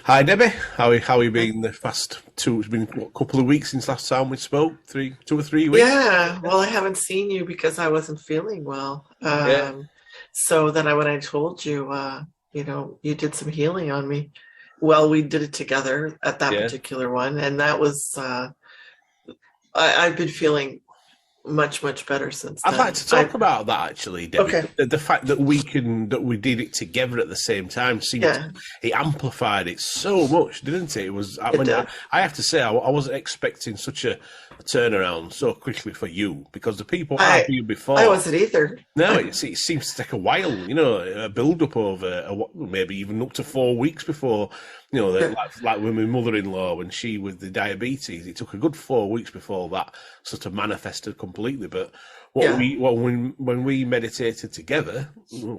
Hi Debbie, how you been the past two? It's been what, a couple of weeks since last time we spoke. 2 or 3 weeks. Yeah, well, I haven't seen you because I wasn't feeling well. Yeah, So then when I told you, you did some healing on me. Well, we did it together at that yeah. particular one, and that was I've been feeling much, much better since I'd like then. to talk about that actually, Debbie. Okay, The fact that we did it together at the same time seemed yeah, it amplified it so much, didn't it? It was. I it mean, did. I have to say I wasn't expecting such a turnaround so quickly for you because the people I've I viewed I before. wasn't either. No, it seems to take a while, a build up over maybe even up to 4 weeks before, Yeah, like with my mother-in-law when she with the diabetes, it took a good 4 weeks before that sort of manifested completely. But yeah, when we meditated together,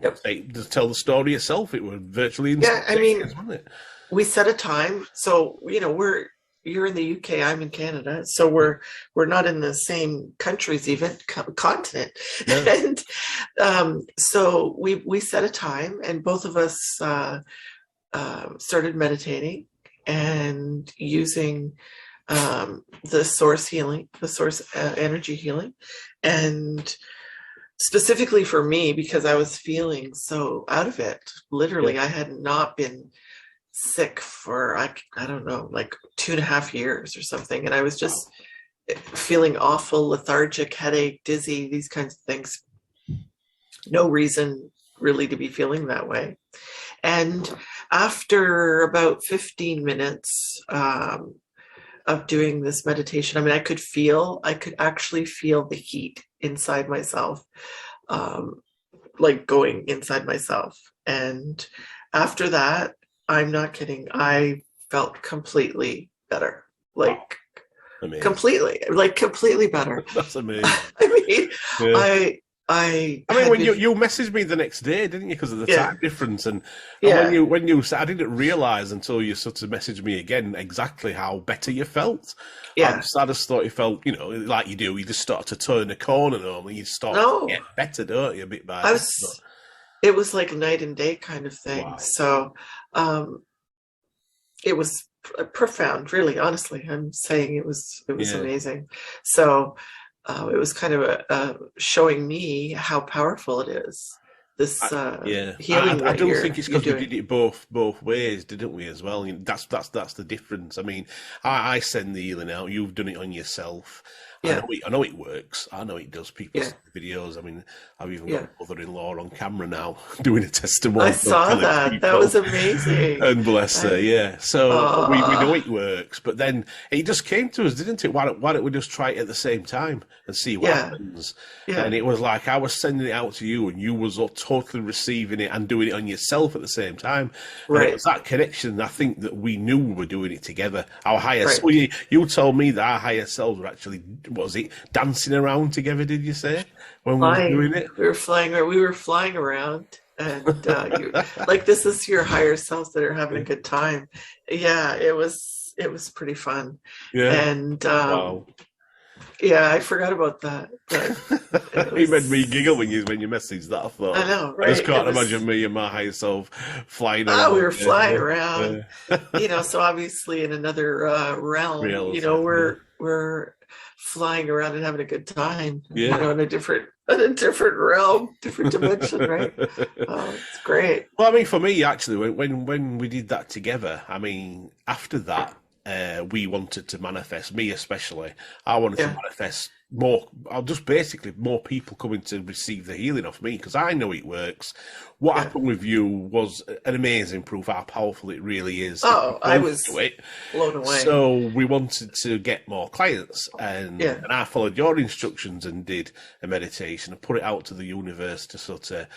yep. to tell the story itself, it was virtually Yeah, I instantaneous, mean, wasn't it? we set a time, so you're in the UK, I'm in Canada, so we're not in the same countries, even continent. No, And so we set a time, and both of us started meditating and using the source healing, the source energy healing, and specifically for me because I was feeling so out of it. yeah, Literally, I had not been sick for I don't know, like 2.5 years or something, and I was just wow, feeling awful, lethargic, headache, dizzy, these kinds of things. No reason really to be feeling that way. And after about 15 minutes of doing this meditation, I mean, I could actually feel the heat inside myself, um, like going inside myself. And after that, I'm not kidding, I felt completely better. wow, Like amazing. completely better. That's amazing. I mean, Yeah. I I I mean, had when been, you messaged me the next day, didn't you? Because of the yeah, time difference, and yeah, when you said, I didn't realize until you sort of messaged me again exactly how better you felt. yeah. I just thought you felt, like you do. You just start to turn a corner normally. You start to No, get better, don't you, bit by I bit. But, was. It was like night and day kind of thing. wow, So um, it was profound, really. Honestly, I'm saying it was yeah. amazing. So it was kind of showing me how powerful it is. This Yeah, healing I that don't think it's you're because we doing. did it both ways, didn't we? As well, that's the difference. I mean, I send the healing out. You've done it on yourself. Yeah, I know it works. I know it does. People yeah, see the videos. I mean, I've even got yeah. my mother-in-law on camera now doing a I testimonial, saw telling that. That people. was amazing. And bless her, I, yeah. So we know uh, it works, but then it just came to us, didn't it? Why don't we just try it at the same time and see what yeah, happens? yeah. And it was like I was sending it out to you, and you was all totally receiving it and doing it on yourself at the same time. And it Right, was that connection. I think that we knew we were doing it together. Our higher, right. well, you told me that our higher selves were actually, what was it, dancing around together? Did you say when we were doing Flying. it? We were flying around, and like this is your higher selves that are having a good time. Yeah, it was pretty fun, Yeah. and Wow. yeah, I forgot about that, but it It made me giggle was. when you messaged that. I I thought know, I just right? It can't was. imagine me and my higher self flying Ah, we around. were flying around, Yeah. so obviously in another realm, Reality. Yeah. we're flying around and having a good time, Yeah. in a different realm, different dimension, right? Oh, it's great. Well, I mean, for me, actually, when we did that together, I mean, after that, we wanted to manifest, me especially, I wanted to Yeah, manifest more, just basically more people coming to receive the healing off me because I know it works. What yeah. happened with you was an amazing proof how powerful it really is if we Oh, I both was do it. blown away. So we wanted to get more clients, Yeah, and I followed your instructions and did a meditation and put it out to the universe to sort of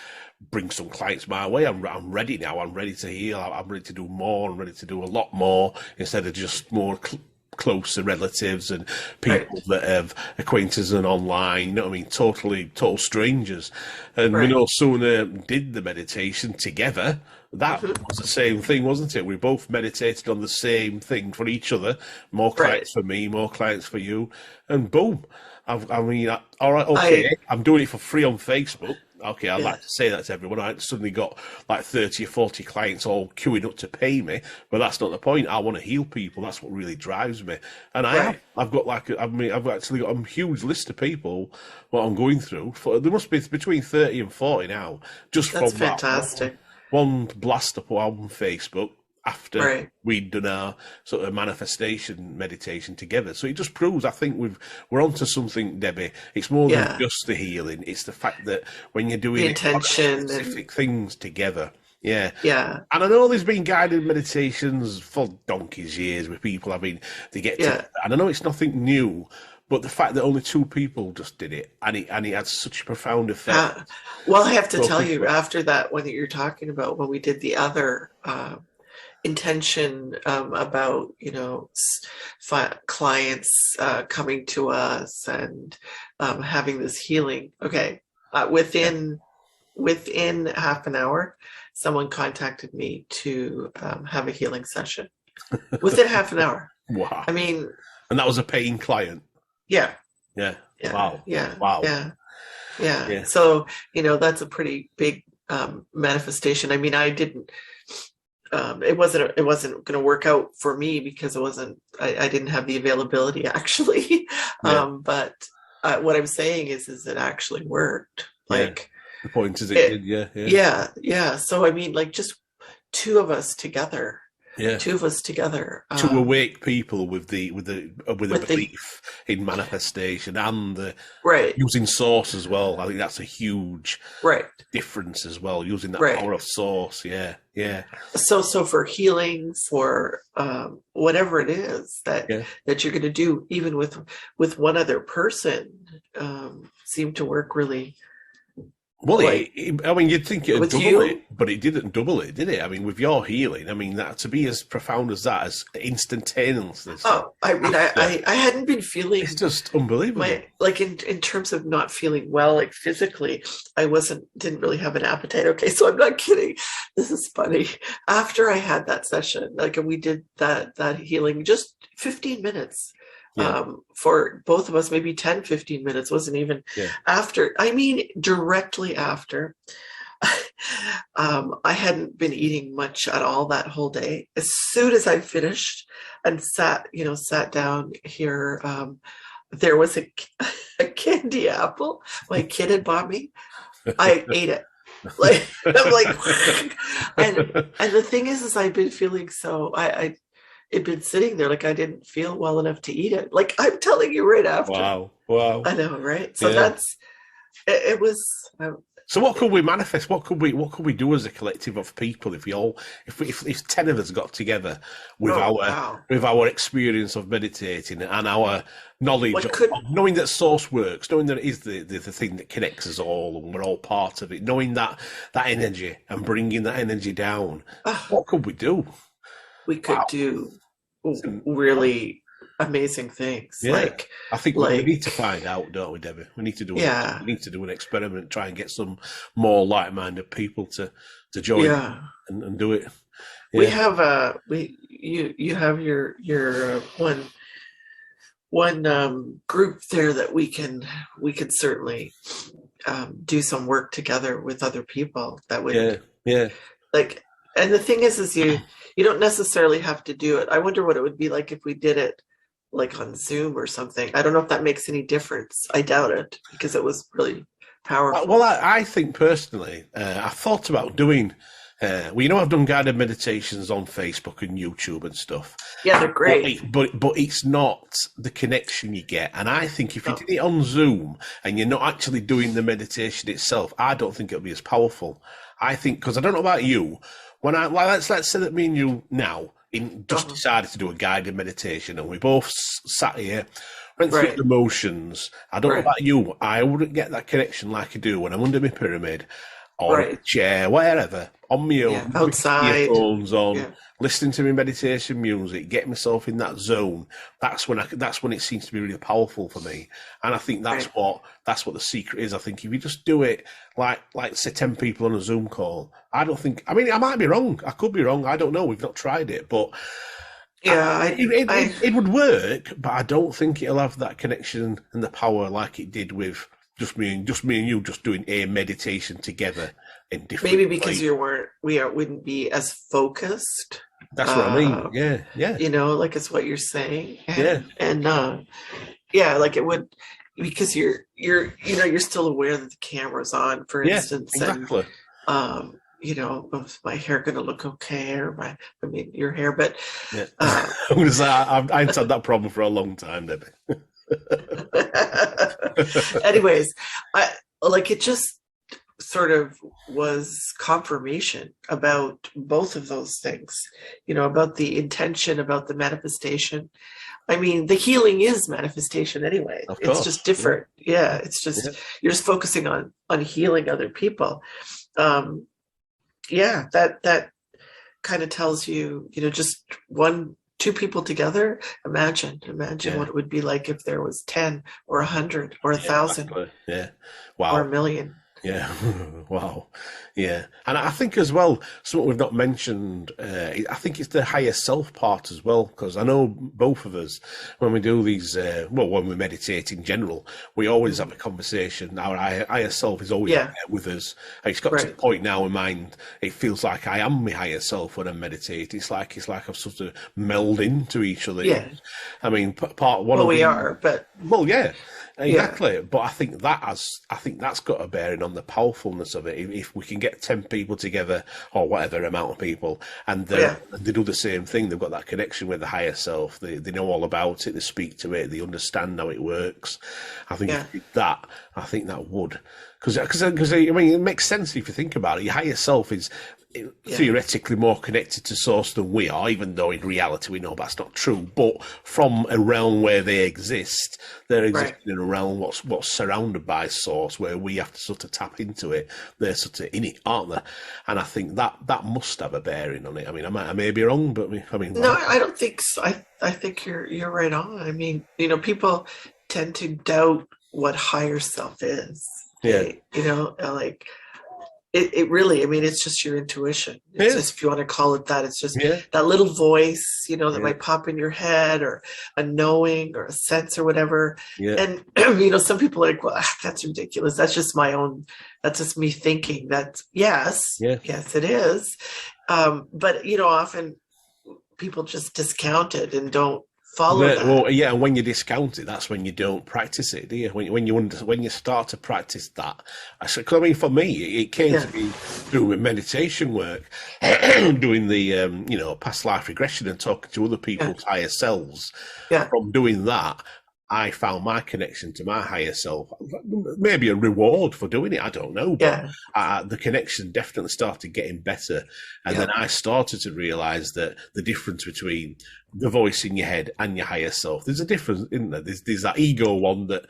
bring some clients my way. I'm ready now. I'm ready to heal. I'm ready to do more. I'm ready to do a lot more instead of just more closer relatives and right, people that have acquaintances and online, you know what I mean? Total strangers. And we right. no sooner did the meditation together, that Hmm. was the same thing, wasn't it? We both meditated on the same thing for each other. More Right. clients for me, more clients for you. And boom. All right, I okay. I'm doing it for free on Facebook. okay, I'd Yeah. like to say that to everyone. I suddenly got like 30 or 40 clients all queuing up to pay me, but that's not the point. I want to heal people. That's what really drives me. And I've got I've actually got a huge list of people what I'm going through. There must be between 30 and 40 now, just That's from fantastic. one blast up on Facebook after Right. we'd done our sort of manifestation meditation together. So it just proves, I think we're onto something, Debbie. It's more than Yeah. just the healing. It's the fact that when you're doing The intention specific things together. Yeah. Yeah. And I know there's been guided meditations for donkey's years with people having to get to, and I know it's nothing new, but the fact that only 2 people just did it, and it had such a profound effect. Well, I have to tell you, after that one that you're talking about, when we did the other intention about, clients coming to us and having this healing. Okay, within half an hour, someone contacted me to have a healing session. Within half an hour. Wow. I mean, and that was a paying client. Yeah. Yeah. Yeah. Wow. Yeah. Wow. Yeah. Yeah. So, that's a pretty big manifestation. I mean, I didn't. It wasn't going to work out for me because I didn't have the availability actually. But what I'm saying is it actually worked. Like the point is it did. Yeah. So I mean, like just 2 of us together. Yeah. 2 of us together. 2 awake people with a belief in manifestation and the using source as well. I think that's a huge difference as well. Using that power of source. Yeah. Yeah. So for healing, for whatever it is that you're going to do, even with one other person, seemed to work really. Well, I mean, you'd think it'd double it, but it didn't double it, did it? I mean, with your healing, I mean, that to be as profound as that, as instantaneous. Oh, I mean, I hadn't been feeling. It's just unbelievable. In terms of not feeling well, like physically, I didn't really have an appetite. Okay, so I'm not kidding. This is funny. After I had that session, and we did that healing, just 15 minutes. For both of us, maybe 10, 15 minutes, wasn't even after. I mean, directly after. I hadn't been eating much at all that whole day. As soon as I finished and sat down here, there was a candy apple my kid had bought me. I ate it. Like I'm like, and the thing is I've been feeling so it'd been sitting there like I didn't feel well enough to eat it. Like I'm telling you right after. Wow. I know, right? So that's it was. So what could we manifest? What could we do as a collective of people if 10 of us got together with our experience of meditating and our knowledge of knowing that source works, knowing that it is the thing that connects us all and we're all part of it, knowing that energy and bringing that energy down. What could we do? We could do really amazing things. Yeah. I think we need to find out, don't we, Debbie? We need to do we need to do an experiment, try and get some more like-minded people to join and do it. Yeah. We have you have your one group there that we can certainly do some work together with other people that would like. And the thing is you don't necessarily have to do it. I wonder what it would be like if we did it like on Zoom or something. I don't know if that makes any difference. I doubt it because it was really powerful. Well, I think personally, I've thought about doing, I've done guided meditations on Facebook and YouTube and stuff. Yeah, they're great. But it's not the connection you get. And I think if you did it on Zoom and you're not actually doing the meditation itself, I don't think it'll be as powerful. I think, because I don't know about you, when let's say that me and you now decided to do a guided meditation and we both sat here, went through the motions. I don't know about you, I wouldn't get that connection like I do when I'm under my pyramid or in a chair, wherever, on my own, outside, with earphones on, listening to my meditation music, getting myself in that zone. That's when it seems to be really powerful for me. And I think that's what the secret is. I think if you just do it like say 10 people on a Zoom call, I might be wrong. I could be wrong. I don't know. We've not tried it, but it would work, but I don't think it'll have that connection and the power like it did with just me and you just doing a meditation together in different. Maybe because wouldn't be as focused. That's what I mean. Yeah. Like it's what you're saying. And like it would, because you're still aware that the camera's on, for instance. Exactly. And, is my hair going to look okay, or your hair, but I'm going to say I ain't had that problem for a long time, Debbie. Anyways, it just sort of was confirmation about both of those things, about the intention, about the manifestation. I mean, the healing is manifestation anyway. It's just different. Yeah, it's just you're just focusing on healing other people. That kind of tells you, just two people together. Imagine what it would be like if there was 10 or 100 or 1,000. Exactly. Wow. Or 1,000,000. Yeah. Wow. Yeah. And I think as well, something we've not mentioned, I think it's the higher self part as well, because I know both of us, when we do these, when we meditate in general, we always have a conversation. Our higher self is always there with us. It's got to the point now in mind, it feels like I am my higher self when I meditate. It's like I've sort of meld into each other. Yeah. I mean, part one. Well, we are, but. Well, yeah. Exactly, but I think that's got a bearing on the powerfulness of it. If we can get 10 people together, or whatever amount of people, and they do the same thing, they've got that connection with the higher self. They know all about it. They speak to it. They understand how it works. I think that would, because I mean, it makes sense if you think about it. Your higher self is theoretically more connected to source than we are, even though in reality we know that's not true. But from a realm where they exist, they're existing in a realm what's surrounded by source, where we have to sort of tap into it. They're sort of in it, aren't they? And I think that must have a bearing on it. I mean, I may be wrong, but I mean, no, I don't think so. I think you're right on. I mean, people tend to doubt what higher self is. Yeah. It really, I mean, it's just your intuition. It's just, if you want to call it that, it's just that little voice, that might pop in your head, or a knowing or a sense or whatever. Yeah. And, some people are like, well, that's ridiculous. That's just that's just me thinking. That's yes, it is. But, often people just discount it and don't follow that. Well, and when you discount it, that's when you don't practice it, do you? When you start to practice that, I mean, for me, it came to be through meditation work, doing the past life regression and talking to other people's higher selves. Yeah. From doing that, I found my connection to my higher self. Maybe a reward for doing it, I don't know. But the connection definitely started getting better. And then I started to realise that the difference between the voice in your head and your higher self, there's a difference, isn't there? There's that ego one that,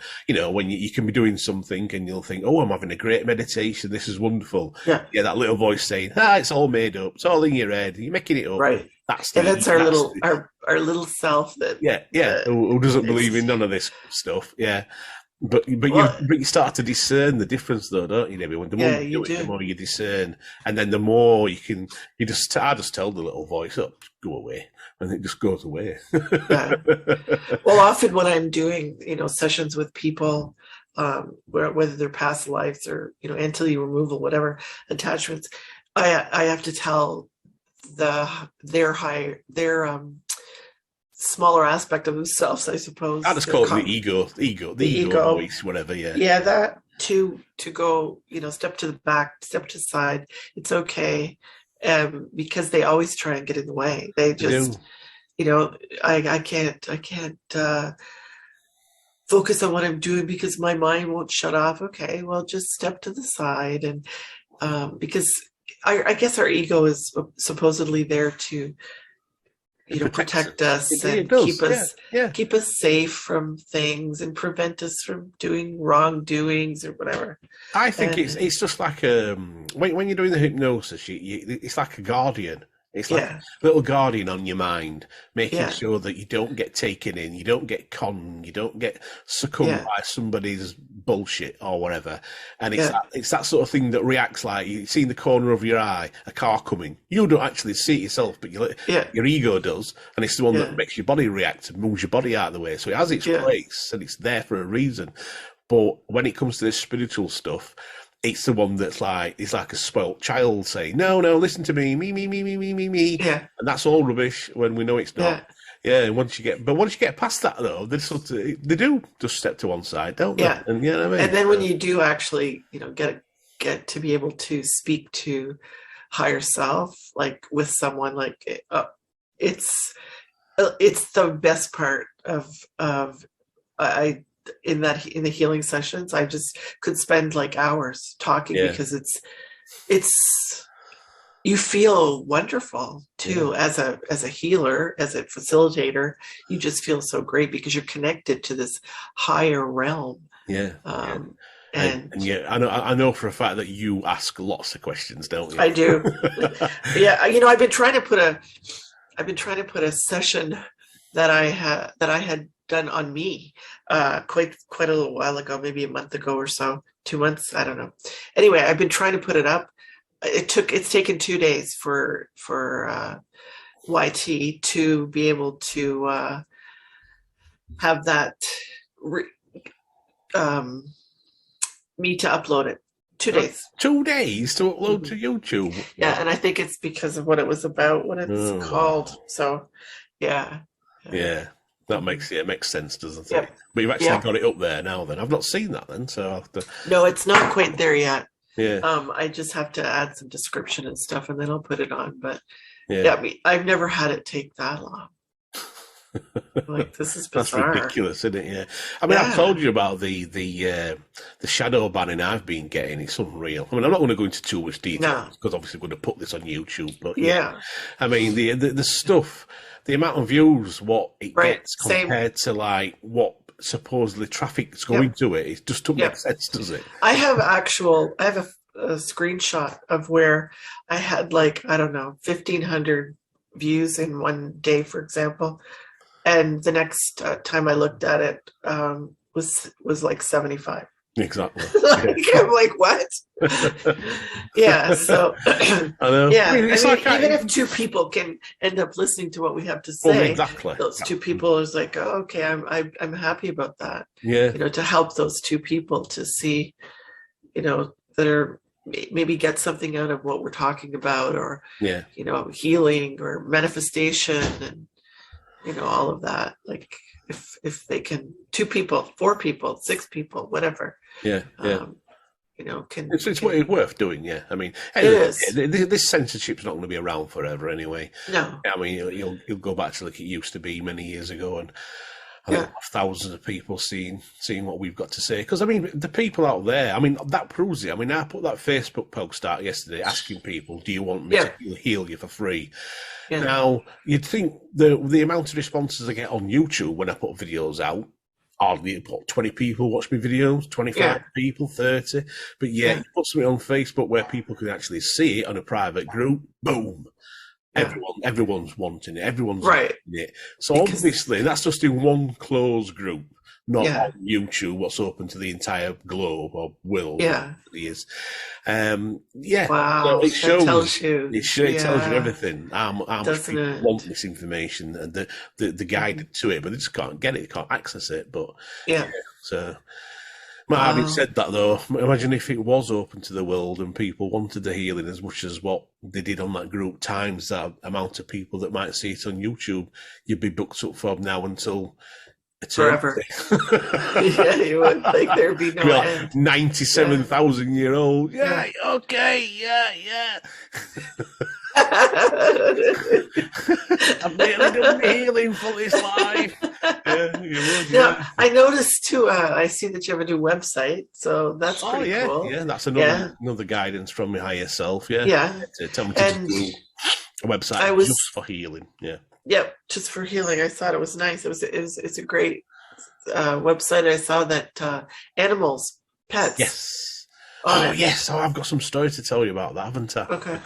when you can be doing something and you'll think, oh, I'm having a great meditation, this is wonderful. Yeah, that little voice saying, it's all made up, it's all in your head, you're making it up. Right. That's our little self that who doesn't believe in none of this stuff. But you start to discern the difference, though, don't you, Debbie? The more you do it, the more you discern, and then the more you can. I just tell the little voice, go away, and it just goes away. Well, often when I'm doing sessions with people, whether they're past lives or entity removal, whatever attachments, I have to tell their smaller aspect of themselves, I suppose. I just call it the ego voice, whatever. That to go, step to the back, step to the side. It's okay, because they always try and get in the way. They just, I can't focus on what I'm doing because my mind won't shut off. Okay, well, just step to the side, and because I guess our ego is supposedly there to, protect us and keep us safe from things and prevent us from doing wrongdoings or whatever. I think it's just like when you're doing the hypnosis, it's like a guardian. It's like a little guardian on your mind, making sure that you don't get taken in, you don't get conned, you don't get succumbed by somebody's bullshit or whatever. And it's that sort of thing that reacts like you see in the corner of your eye a car coming. You don't actually see it yourself, but your ego does, and it's the one that makes your body react and moves your body out of the way. So it has its place, and it's there for a reason. But when it comes to this spiritual stuff, it's the one that's like, it's like a spoilt child saying, no, listen to me, me. Yeah. And that's all rubbish when we know it's not. Yeah, once you get past that though, they do just step to one side, don't they? Yeah. And you know what I mean? And then when you do actually, get to be able to speak to higher self, like with someone, like it's the best part of in the healing sessions. I just could spend like hours talking because it's you feel wonderful too as a healer, as a facilitator. You just feel so great because you're connected to this higher realm. And I know for a fact that you ask lots of questions, don't you? I do. Yeah, I've been trying to put a session that I had done on me quite a little while ago, maybe a month ago or so, 2 months, I don't know. Anyway, I've been trying to put it up. It's taken 2 days for YT to be able to have that me to upload it. 2 days. 2 days to upload to YouTube. Yeah, and I think it's because of what it was about, what it's called. So, yeah. Yeah, that makes sense, doesn't it? But you've actually got it up there now. Then I've not seen that. Then so I'll have to... No, it's not quite there yet. Yeah. I just have to add some description and stuff, and then I'll put it on. But I've never had it take that long. Like, this is bizarre. That's ridiculous, isn't it? Yeah. I mean, I've told you about the shadow banning I've been getting. It's unreal. I mean, I'm not going to go into too much detail because obviously we're going to put this on YouTube. But I mean, the stuff, the amount of views, what it gets compared to like what supposedly traffic's going to it just doesn't make sense, does it? I have a screenshot of where I had like, I don't know, 1,500 views in one day, for example. And the next time I looked at it was like 75. Exactly. I'm like, what? Yeah. So, I know. Yeah. I mean, even if two people can end up listening to what we have to say, those two people is like, oh, okay, I'm happy about that. Yeah. To help those two people to see, that are maybe get something out of what we're talking about, or healing or manifestation, and all of that. Like if they can, 2 people, 4 people, 6 people, whatever. It's worth doing. Yeah, I mean, this censorship's not going to be around forever anyway. No, I mean, you'll go back to like it used to be many years ago, and I have thousands of people seeing what we've got to say. Because I mean, the people out there, I mean, that proves it. I mean, I put that Facebook post out yesterday asking people, "Do you want me to heal you for free?" Yeah. Now, you'd think the amount of responses I get on YouTube when I put videos out, hardly 20 people watch my videos, 25 people, 30. But you put something on Facebook where people can actually see it on a private group, boom. Everyone's wanting it. Everyone's wanting it. So obviously, that's just in one closed group, not on YouTube, what's open to the entire globe or world. Yeah, it is. Wow. So it shows. Tells you. It tells you everything. How much people want this information and the guide to it, but they just can't get it. Can't access it. But so. Having said that, though, imagine if it was open to the world and people wanted the healing as much as what they did on that group times that amount of people that might see it on YouTube, you'd be booked up from now until eternity. Forever. Yeah, you would think there'd be no end. 97,000-year-old. Yeah, okay, yeah. I've nearly done the healing for this life. I noticed too. I see that you have a new website, so that's pretty cool. Yeah, that's another guidance from my higher self. Yeah. Tell me to do a website just for healing. Yeah. Yep, just for healing. I thought it was nice. It's a great website. I saw that animals, pets. Yes. Yes. Oh, I've got some stories to tell you about that, haven't I? Okay.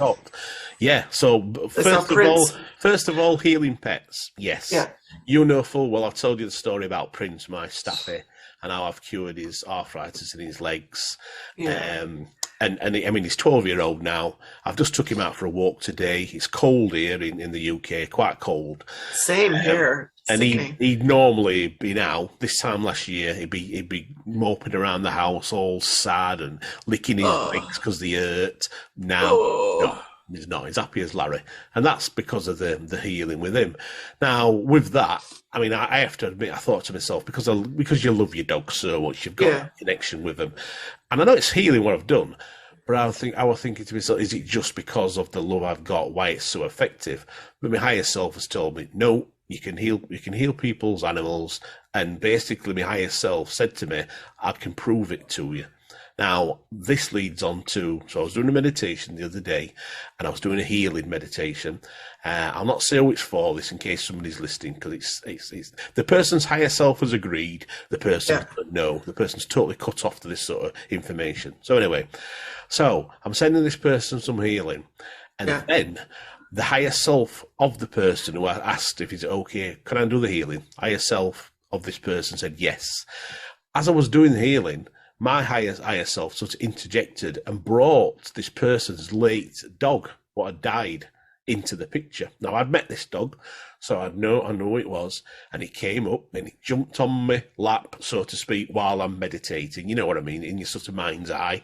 Yeah. So first of all, healing pets. Yes. Yeah. You know full well. I've told you the story about Prince, my staffy, and how I've cured his arthritis in his legs. Yeah. I mean, he's 12-year-old now. I've just took him out for a walk today. It's cold here in the UK, quite cold. Same here. And Sickening. he'd normally be now, this time last year, he'd be moping around the house all sad and licking his legs because they hurt. Now, no, he's not. He's happy as Larry. And that's because of the healing with him. Now, with that, I mean, I have to admit, I thought to myself, because you love your dog so much, you've got a connection with them. And I know it's healing what I've done, but I was thinking to myself, is it just because of the love I've got, why it's so effective? But my higher self has told me, no, you can heal people's animals, and basically my higher self said to me, I can prove it to you. Now, this leads on to, so I was doing a meditation the other day, and I was doing a healing meditation. I'll not say who it's for this in case somebody's listening, because it's the person's higher self has agreed, the person no, the person's totally cut off to this sort of information. So anyway, so I'm sending this person some healing, and then the higher self of the person who I asked if it's okay, can I do the healing? Higher self of this person said yes. As I was doing the healing, my higher self sort of interjected and brought this person's late dog, what had died, into the picture. Now, I'd met this dog, so I know who it was, and he came up and he jumped on my lap, so to speak, while I'm meditating. You know what I mean, in your sort of mind's eye.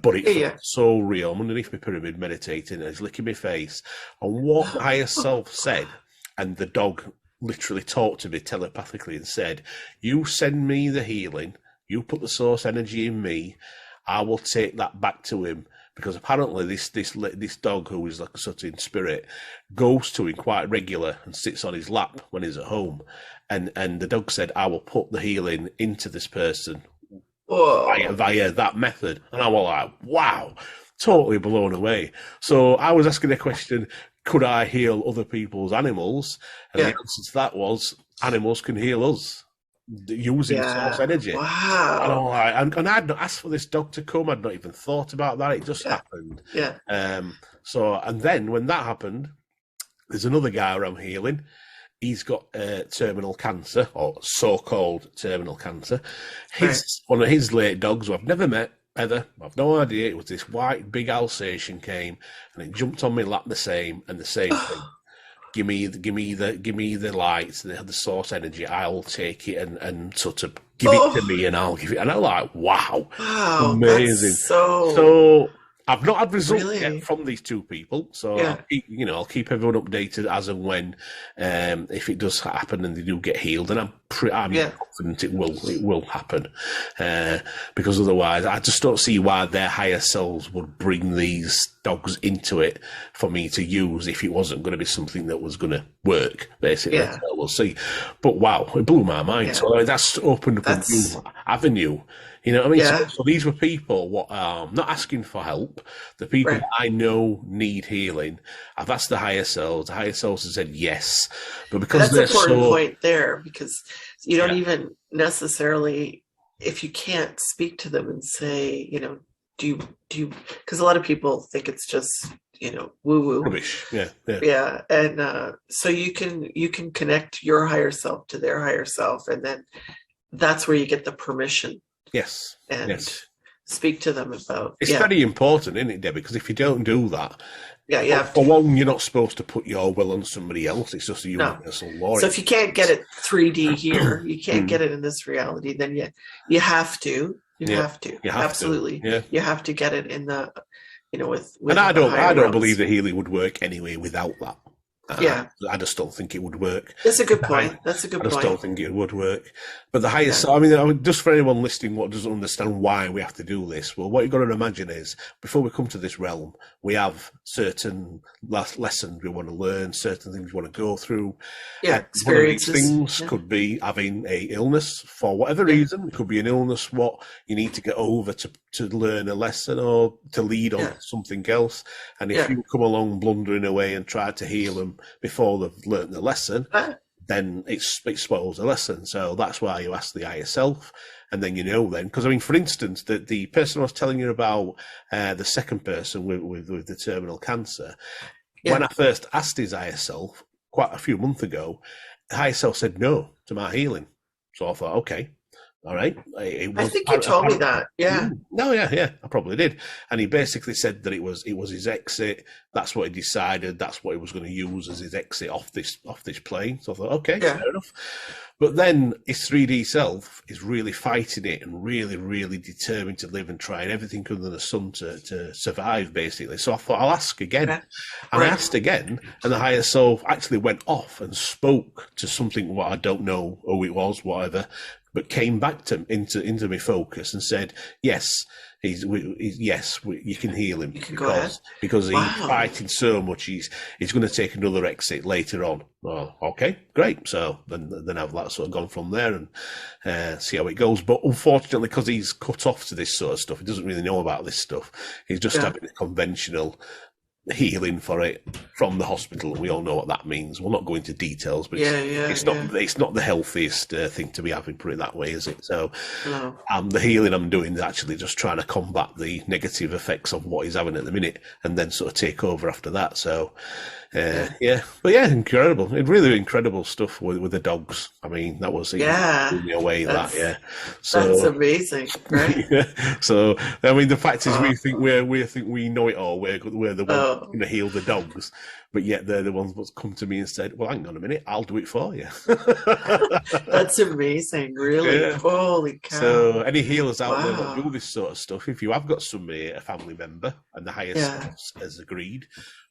But it felt so real. I'm underneath my pyramid meditating, and he's licking my face. And what the higher self said, and the dog literally talked to me telepathically and said, you send me the healing, you put the source energy in me, I will take that back to him. Because apparently this dog, who is like a sort of in spirit, goes to him quite regular and sits on his lap when he's at home. And the dog said, I will put the healing into this person via that method. And I was like, wow, totally blown away. So I was asking a question, could I heal other people's animals? And the answer to that was, animals can heal us using source energy. Wow. And I'd not asked for this dog to come. I'd not even thought about that. It just happened. So, and then when that happened, there's another guy I'm healing. He's got terminal cancer, or so-called terminal cancer. One of his late dogs, who I've never met, ever, I've no idea, it was this white, big Alsatian came, and it jumped on my lap the same thing. Give me the lights, the source energy. I'll take it and sort of give it to me, and I'll give it. And I'm like, wow, amazing. So I've not had results yet from these two people, so I'll keep everyone updated as and when, if it does happen and they do get healed, and I'm confident it will happen, because otherwise I just don't see why their higher selves would bring these dogs into it for me to use if it wasn't going to be something that was going to work. Basically, we'll see. But wow, it blew my mind. So that's opened up a new avenue. You know what I mean? So these were people what not asking for help. The people that I know need healing. I've asked the higher selves. The higher selves have said yes. But because that's an important point there, because you don't even necessarily, if you can't speak to them and say, do you, because a lot of people think it's just, woo-woo. Rubbish. Yeah. And so you can connect your higher self to their higher self, and then that's where you get the permission. Yes. And speak to them about. It's very important, isn't it, Debbie? Because if you don't do that, for one, you're not supposed to put your will on somebody else. It's just a universal law. So if you can't get it 3D here, you can't get it in this reality, then you have to. You have to. Absolutely. You have to get it in the, with and I don't believe the healing would work anyway without that. I just don't think it would work. That's a good point. I just don't think it would work. But the highest, I mean, just for anyone listening what doesn't understand why we have to do this, well, what you've got to imagine is, before we come to this realm, we have certain lessons we want to learn, certain things we want to go through. Experiences. One of these things could be having a illness for whatever reason. It could be an illness what you need to get over to learn a lesson or to lead on to something else. And if you come along blundering away and try to heal them before they've learned the lesson, then it spoils the lesson. So that's why you ask the higher self, and then because I mean, for instance, the person I was telling you about, the second person with the terminal cancer, when I first asked his higher self quite a few months ago, the higher self said no to my healing. So I thought, okay, All right. I think you told me that. Yeah. No, yeah, I probably did. And he basically said that it was his exit. That's what he decided. That's what he was going to use as his exit off this plane. So I thought, okay, fair enough. But then his 3D self is really fighting it and really, really determined to live and trying everything under the sun to survive, basically. So I thought I'll ask again. And I asked again, and the higher self actually went off and spoke to something what I don't know who it was, whatever, but came back into my focus and said, yes, you can heal him because he's fighting so much. He's going to take another exit later on. Oh, okay, great. So then I've sort of gone from there and see how it goes. But unfortunately, because he's cut off to this sort of stuff, he doesn't really know about this stuff. He's just having a conventional healing for it from the hospital. We all know what that means. We'll not go into details, but it's not the healthiest thing to be having, put it that way, is it? So the healing I'm doing is actually just trying to combat the negative effects of what he's having at the minute and then sort of take over after that. So incredible. Really incredible stuff with the dogs. I mean, that was blew me away. So that's amazing, right? So I mean, the fact is, we think we know it all. We're the ones going to heal the dogs, but yet they're the ones that's come to me and said, "Well, hang on a minute, I'll do it for you." That's amazing, really. Holy cow! So any healers out there that do this sort of stuff, if you have got somebody, a family member, and the highest has agreed,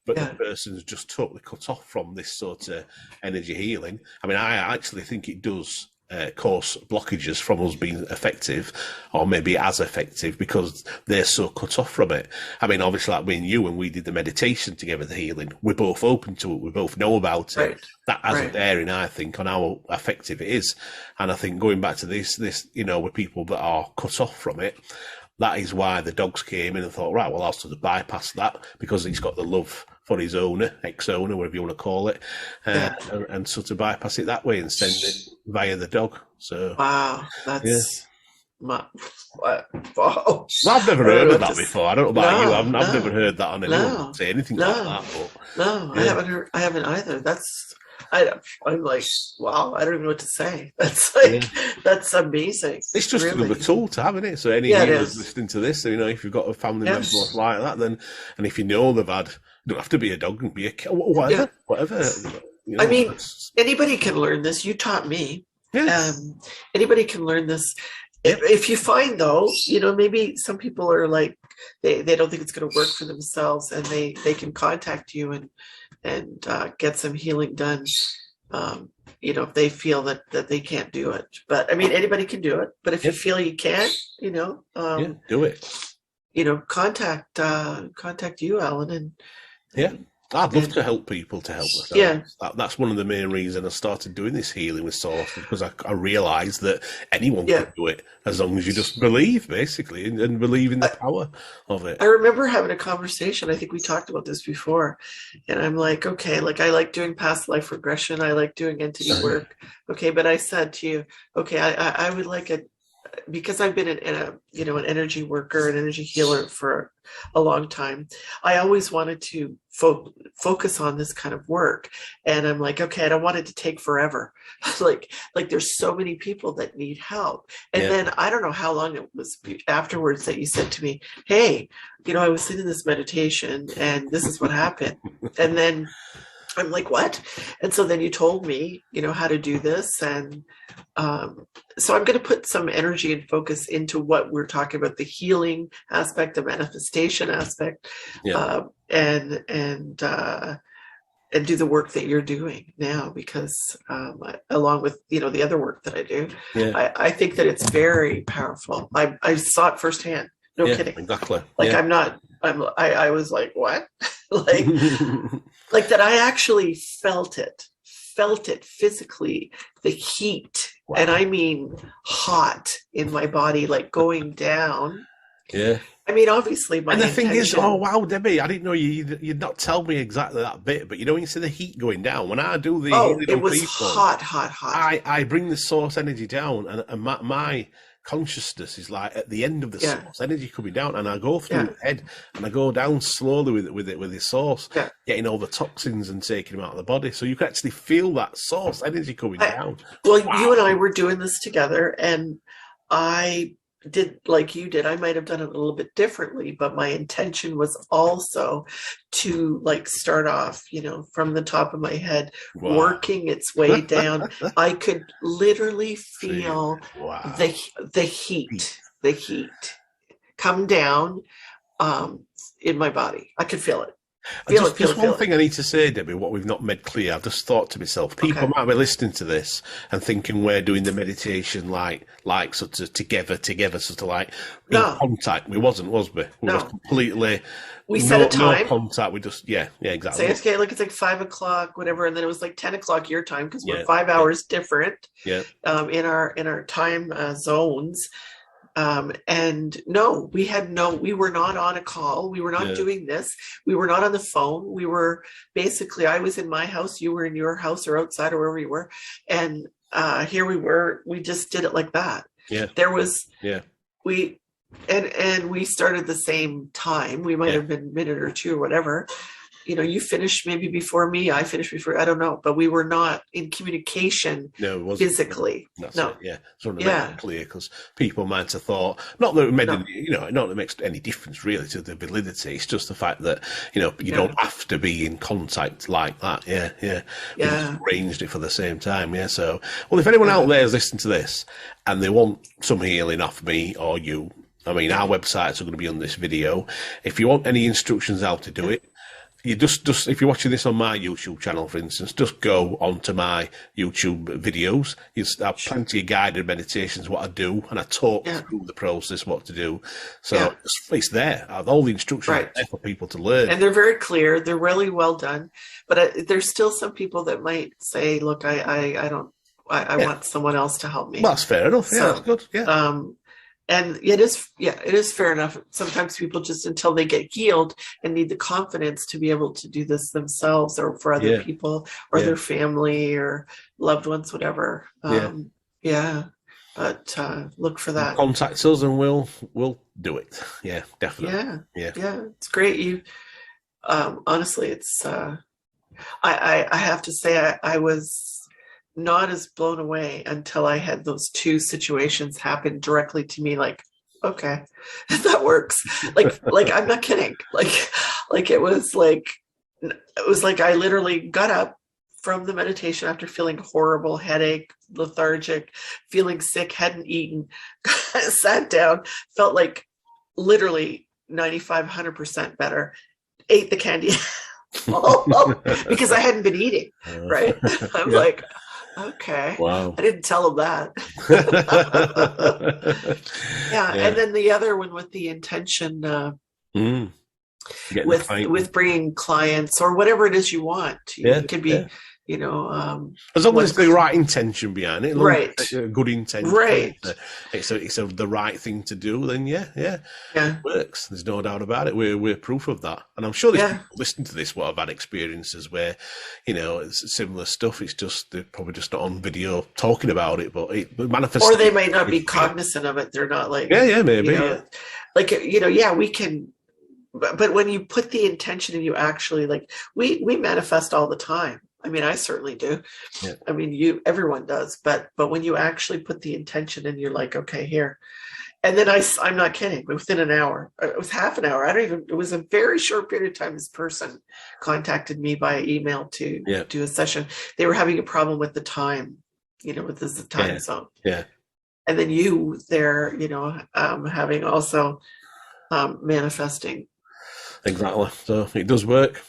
but the person's just totally cut off from this sort of energy healing. I mean, I actually think it does cause blockages from us being effective, or maybe as effective, because they're so cut off from it. I mean, obviously, like me and you, when we did the meditation together, the healing, we're both open to it. We both know about it. That has a bearing, I think, on how effective it is. And I think going back to this, with people that are cut off from it, that is why the dogs came in and thought, right, well, I'll sort of bypass that because he's got the love for his owner, ex-owner, whatever you want to call it, and sort of bypass it that way and send it via the dog. So that's wow. Well, I've never heard of that before. I don't know about you. I've never heard that on anyone say anything like that. But, I haven't either. I'm like, wow, I don't even know what to say. That's like, that's amazing. It's just another tool to have, isn't it? So any healers listening to this, if you've got a family member like that, then, and if you know they've had, you don't have to be a dog, and be a cat, whatever. I mean, anybody can learn this. You taught me. Anybody can learn this. If you find, though, maybe some people are like, they don't think it's going to work for themselves, and they can contact you and get some healing done, if they feel that they can't do it. But, I mean, anybody can do it. But if you feel you can't, do it. Contact you, Alan. I'd love to help people to help themselves. That's one of the main reasons I started doing this healing with Source, because I realised that anyone can do it as long as you just believe, basically, and believe in the power of it. I remember having a conversation. I think we talked about this before, and I'm like, okay, like I like doing past life regression. I like doing entity work. Okay, but I said to you, okay, I would like because I've been an energy worker, an energy healer for a long time. I always wanted to focus on this kind of work, and I'm like, okay, I don't want it to take forever. like there's so many people that need help. And then I don't know how long it was afterwards that you said to me, hey, I was sitting in this meditation and this is what happened. And then I'm like, what? And so then you told me, how to do this. And so I'm going to put some energy and focus into what we're talking about, the healing aspect, the manifestation aspect, and do the work that you're doing now, because along with, the other work that I do, I think that it's very powerful. I saw it firsthand. No kidding. Exactly. I was like, what? like that I actually felt it physically, the heat. Wow. And I mean hot in my body, like going down. Yeah. I mean, obviously, and the thing is, oh wow, Debbi, I didn't know you'd not tell me exactly that bit, but when you see the heat going down, when I do the it was people, hot. I bring the source energy down, and my consciousness is like at the end of the source energy coming down, and I go through the head and I go down slowly with the source, getting all the toxins and taking them out of the body, so you can actually feel that source energy coming down. Well, you and I were doing this together, and I did like you did. I might have done it a little bit differently, but my intention was also to like start off, from the top of my head, Wow. working its way down. I could literally feel Wow. the heat come down in my body. I could feel it. Just one thing I need to say, Debbie, what we've not made clear, I've just thought to myself, people might be listening to this and thinking we're doing the meditation like sort of together, sort of like in contact. We wasn't, was we? We were completely... We set a time. No contact, we just, yeah, exactly. Say, okay, look, it's like 5 o'clock, whatever, and then it was like 10 o'clock your time, because we're 5 hours different in our time zones. And no, we were not on a call. We were not doing this. We were not on the phone. We were basically, I was in my house, you were in your house or outside or wherever you were. And here we were, we just did it like that. Yeah. There was, we started the same time. We might have been a minute or two or whatever. You finished maybe before me. I finished before. I don't know, but we were not in communication. No, it wasn't physically. No, it. So to make it clear, because people might have thought not that it made not that it makes any difference really to the validity. It's just the fact that you don't have to be in contact like that. We just arranged it for the same time. So, well, if anyone out there is listening to this and they want some healing off me or you, I mean, our websites are going to be on this video. If you want any instructions how to do it. You just if you're watching this on my YouTube channel, for instance, just go onto my YouTube videos. You have plenty of guided meditations, what I do, and I talk through the process, what to do. So it's there. All the instructions are there for people to learn. And they're very clear. They're really well done. But there's still some people that might say, look, I want someone else to help me. Well, that's fair enough. Yeah, that's good. Yeah. And it is fair enough. Sometimes people just, until they get healed and need the confidence to be able to do this themselves or for other people or their family or loved ones, whatever. But look for that. Contact us and we'll do it. Yeah, definitely. Yeah. It's great. You, honestly, it's, I have to say, I was not as blown away until I had those two situations happen directly to me. Like, okay, that works. Like I'm not kidding. Like it was like I literally got up from the meditation after feeling horrible, headache, lethargic, feeling sick, hadn't eaten, sat down, felt like literally 95-100% better, ate the candy because I hadn't been eating, right? I'm like, okay. Wow. I didn't tell him that. And then the other one with the intention with bringing clients or whatever it is you want. It could be, as long as the right intention behind it, right? A good intention, right? It's the right thing to do. Then it works. There's no doubt about it. We're proof of that, and I'm sure there's people listening to this what have had experiences where it's similar stuff. It's just they're probably just not on video talking about it, but it manifests. Or they might not be cognizant of it. They're not like maybe we can. But when you put the intention and you actually we manifest all the time. I mean, I certainly do. Yeah. I mean, everyone does. But when you actually put the intention and you're like, okay, here. And then I'm not kidding. Within an hour, it was half an hour. It was a very short period of time. This person contacted me by email to do a session. They were having a problem with the time, with the time zone. Yeah. And then you there, having also manifesting. Exactly. So it does work.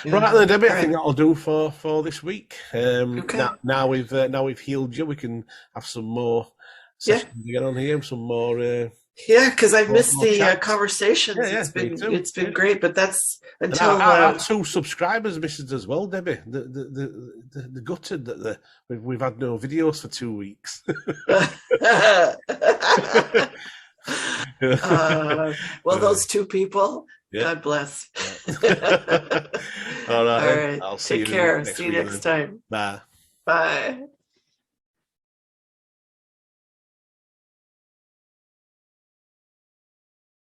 Right then, Debbie, I think that'll do for this week. Now we've healed you, we can have some more sessions to get on here, some more. Because I've missed the conversations. It's been great, but that's until our 2 subscribers missed it as well, Debbie. The gutted that we've had no videos for 2 weeks. Those 2 people. God bless. All right. I'll see you. Take care. See you next time. Bye. Bye.